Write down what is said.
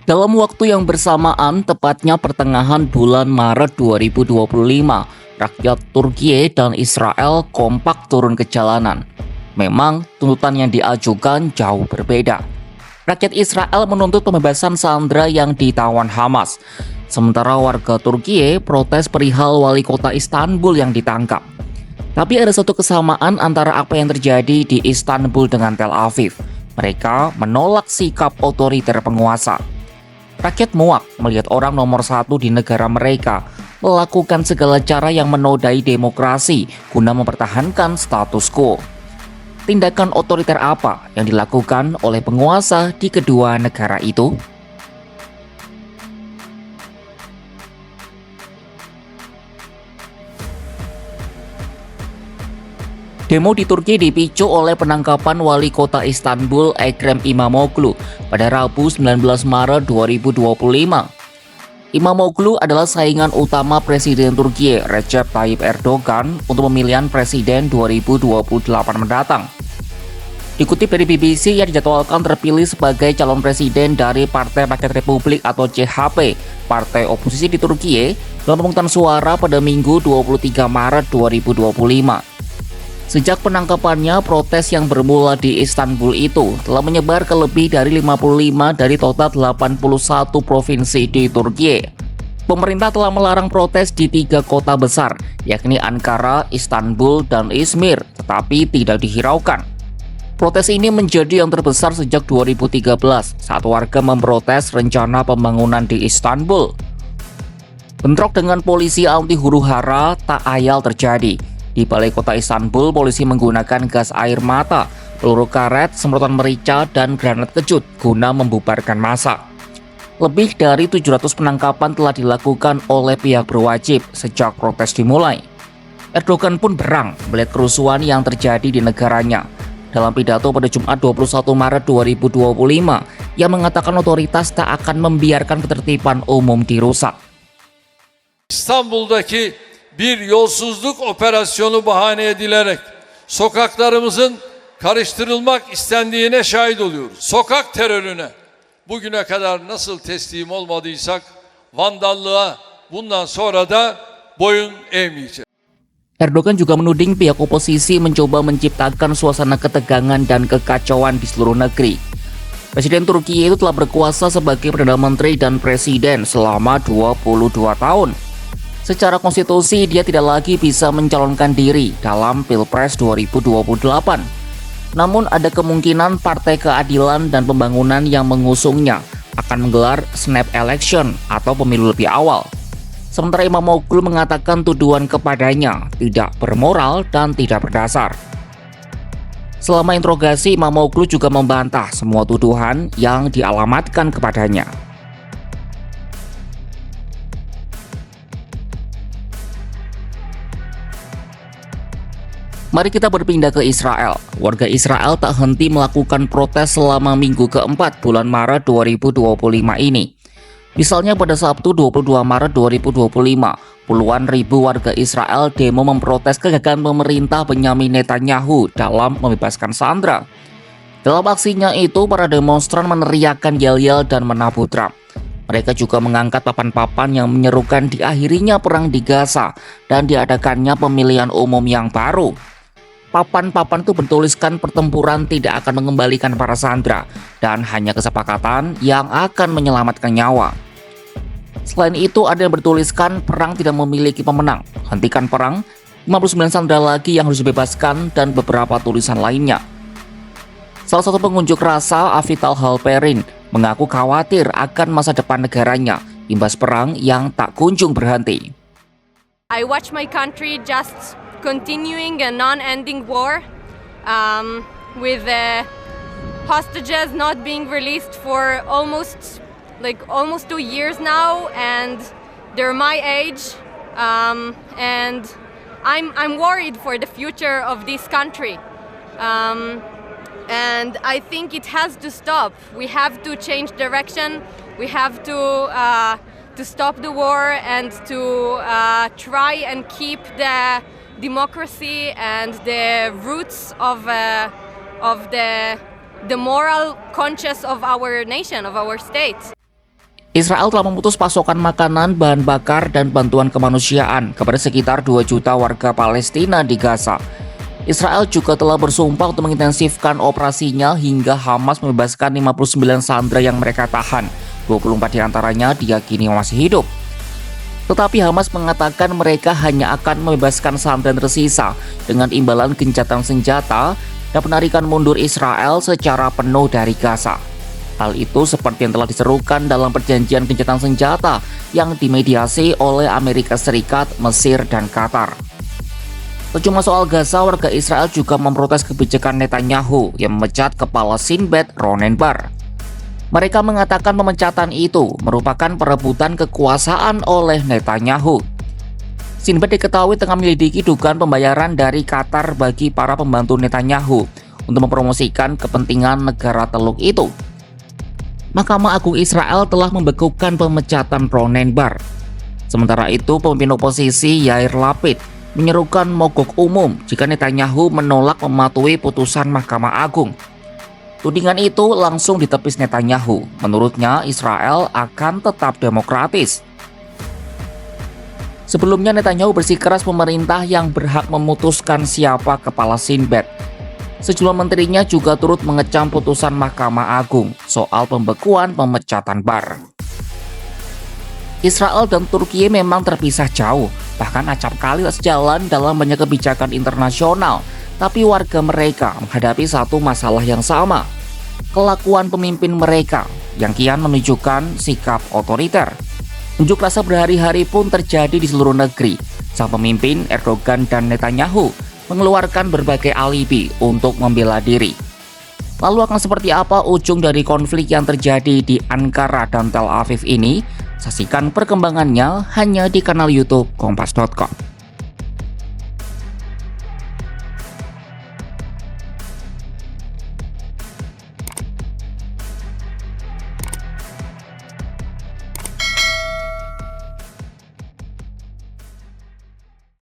Dalam waktu yang bersamaan, tepatnya pertengahan bulan Maret 2025, rakyat Turkiye dan Israel kompak turun ke jalanan. Memang tuntutan yang diajukan jauh berbeda. Rakyat Israel menuntut pembebasan sandera yang ditawan Hamas. Sementara warga Turkiye protes perihal wali kota Istanbul yang ditangkap. Tapi ada satu kesamaan antara apa yang terjadi di Istanbul dengan Tel Aviv. Mereka menolak sikap otoriter penguasa. Rakyat muak melihat orang nomor satu di negara mereka melakukan segala cara yang menodai demokrasi guna mempertahankan status quo. Tindakan otoriter apa yang dilakukan oleh penguasa di kedua negara itu? Demo di Turki dipicu oleh penangkapan wali kota Istanbul Ekrem İmamoğlu pada Rabu 19 Maret 2025. İmamoğlu adalah saingan utama Presiden Turki Recep Tayyip Erdogan untuk pemilihan presiden 2028 mendatang. Dikutip dari BBC, ia dijadwalkan terpilih sebagai calon presiden dari Partai Rakyat Republik atau CHP, partai oposisi di Turki, dalam pemungutan suara pada Minggu 23 Maret 2025. Sejak penangkapannya, protes yang bermula di Istanbul itu telah menyebar ke lebih dari 55 dari total 81 provinsi di Turki. Pemerintah telah melarang protes di 3 kota besar, yakni Ankara, Istanbul, dan Izmir, tetapi tidak dihiraukan. Protes ini menjadi yang terbesar sejak 2013 saat warga memprotes rencana pembangunan di Istanbul. Bentrok dengan polisi anti huru-hara tak ayal terjadi. Di balai kota Istanbul, polisi menggunakan gas air mata, peluru karet, semprotan merica, dan granat kejut guna membubarkan massa. Lebih dari 700 penangkapan telah dilakukan oleh pihak berwajib sejak protes dimulai. Erdogan pun berang melihat kerusuhan yang terjadi di negaranya. Dalam pidato pada Jumat 21 Maret 2025, ia mengatakan otoritas tak akan membiarkan ketertiban umum dirusak. İstanbul'daki bir yolsuzluk operasyonu bahane edilerek sokaklarımızın karıştırılmak istendiğine şahit oluyoruz. Sokak terörüne bugüne kadar nasıl teslim olmadıysak vandallığa bundan sonra da boyun eğmeyeceğiz. Erdogan juga menuding pihak oposisi mencoba menciptakan suasana ketegangan dan kekacauan di seluruh negeri. Presiden Turki itu telah berkuasa sebagai Perdana Menteri dan Presiden selama 22 tahun. Secara konstitusi, dia tidak lagi bisa mencalonkan diri dalam Pilpres 2028. Namun ada kemungkinan Partai Keadilan dan Pembangunan yang mengusungnya akan menggelar snap election atau pemilu lebih awal. Sementara İmamoğlu mengatakan tuduhan kepadanya tidak bermoral dan tidak berdasar. Selama interogasi, İmamoğlu juga membantah semua tuduhan yang dialamatkan kepadanya. Mari kita berpindah ke Israel. Warga Israel tak henti melakukan protes selama minggu keempat bulan Maret 2025 ini. Misalnya pada Sabtu 22 Maret 2025, puluhan ribu warga Israel demo memprotes kegagalan pemerintah Benyamin Netanyahu dalam membebaskan sandera. Dalam aksinya itu, para demonstran meneriakkan yel-yel dan menabuh drum. Mereka juga mengangkat papan-papan yang menyerukan diakhirinya perang di Gaza dan diadakannya pemilihan umum yang baru. Papan-papan itu bertuliskan pertempuran tidak akan mengembalikan para sandera dan hanya kesepakatan yang akan menyelamatkan nyawa. Selain itu, ada yang bertuliskan perang tidak memiliki pemenang, hentikan perang, 59 sandera lagi yang harus dibebaskan, dan beberapa tulisan lainnya. Salah satu pengunjuk rasa, Avital Halperin, mengaku khawatir akan masa depan negaranya imbas perang yang tak kunjung berhenti. I watch my country just continuing a non-ending war with hostages not being released for almost 2 years now, and they're my age, and I'm worried for the future of this country, and I think it has to stop. We have to change direction. We have to stop the war and to try and keep the democracy and the roots of the moral conscience of our nation, of our state. Israel telah memutus pasokan makanan, bahan bakar, dan bantuan kemanusiaan kepada sekitar 2 juta warga Palestina di Gaza. Israel juga telah bersumpah untuk mengintensifkan operasinya hingga Hamas membebaskan 59 sandera yang mereka tahan. 24 diantaranya diyakini masih hidup. Tetapi Hamas mengatakan mereka hanya akan membebaskan sandera yang tersisa dengan imbalan gencatan senjata dan penarikan mundur Israel secara penuh dari Gaza. Hal itu seperti yang telah diserukan dalam perjanjian gencatan senjata yang dimediasi oleh Amerika Serikat, Mesir, dan Qatar. Tak cuma soal Gaza, warga Israel juga memprotes kebijakan Netanyahu yang memecat kepala Shin Bet Ronen Bar. Mereka mengatakan pemecatan itu merupakan perebutan kekuasaan oleh Netanyahu. Shin Bet diketahui tengah menyelidiki dugaan pembayaran dari Qatar bagi para pembantu Netanyahu untuk mempromosikan kepentingan negara Teluk itu. Mahkamah Agung Israel telah membekukan pemecatan Ronen Bar. Sementara itu, pemimpin oposisi Yair Lapid menyerukan mogok umum jika Netanyahu menolak mematuhi putusan Mahkamah Agung. Tudingan itu langsung ditepis Netanyahu. Menurutnya, Israel akan tetap demokratis. Sebelumnya, Netanyahu bersikeras pemerintah yang berhak memutuskan siapa kepala Shin Bet. Sejumlah menterinya juga turut mengecam putusan Mahkamah Agung soal pembekuan pemecatan Bar. Israel dan Turki memang terpisah jauh, bahkan acap kali tak sejalan dalam banyak kebijakan internasional, tapi warga mereka menghadapi satu masalah yang sama, kelakuan pemimpin mereka yang kian menunjukkan sikap otoriter. Unjuk rasa berhari-hari pun terjadi di seluruh negeri. Sang pemimpin Erdogan dan Netanyahu mengeluarkan berbagai alibi untuk membela diri. Lalu akan seperti apa ujung dari konflik yang terjadi di Ankara dan Tel Aviv ini? Saksikan perkembangannya hanya di kanal YouTube Kompas.com.